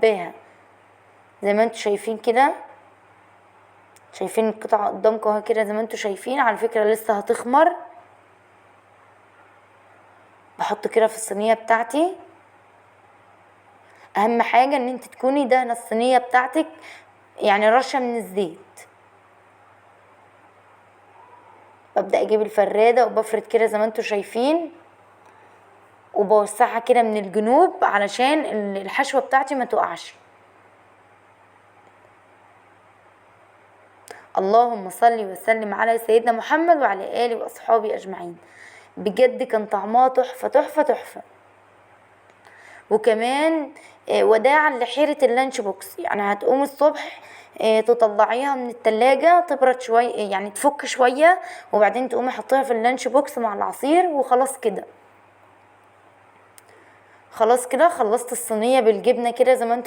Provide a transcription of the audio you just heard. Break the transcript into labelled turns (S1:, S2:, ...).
S1: حباها زي ما انتوا شايفين كده. شايفين القطعة قدامكم اهي كده زي ما انتوا شايفين. على فكرة لسه هتخمر. بحط كده في الصينية بتاعتي. اهم حاجة ان انت تكوني دهنة الصينية بتاعتك يعني رشة من الزيت. ببدأ اجيب الفرادة وبفرد كده زي ما انتوا شايفين، وبوسعها كده من الجنوب علشان الحشوة بتاعتي ما تقعش. اللهم صل وسلم على سيدنا محمد وعلى آله وأصحابه أجمعين. بجد كان طعمها تحفة تحفة تحفة. وكمان وداعا لحيرة اللانش بوكس، يعني هتقوم الصبح تطلعيها من التلاجة تبرد شوية، يعني تفك شوية، وبعدين تقومي حطيها في اللانش بوكس مع العصير وخلاص كده. خلاص كده خلصت الصينية بالجبنة كده زي ما انتوا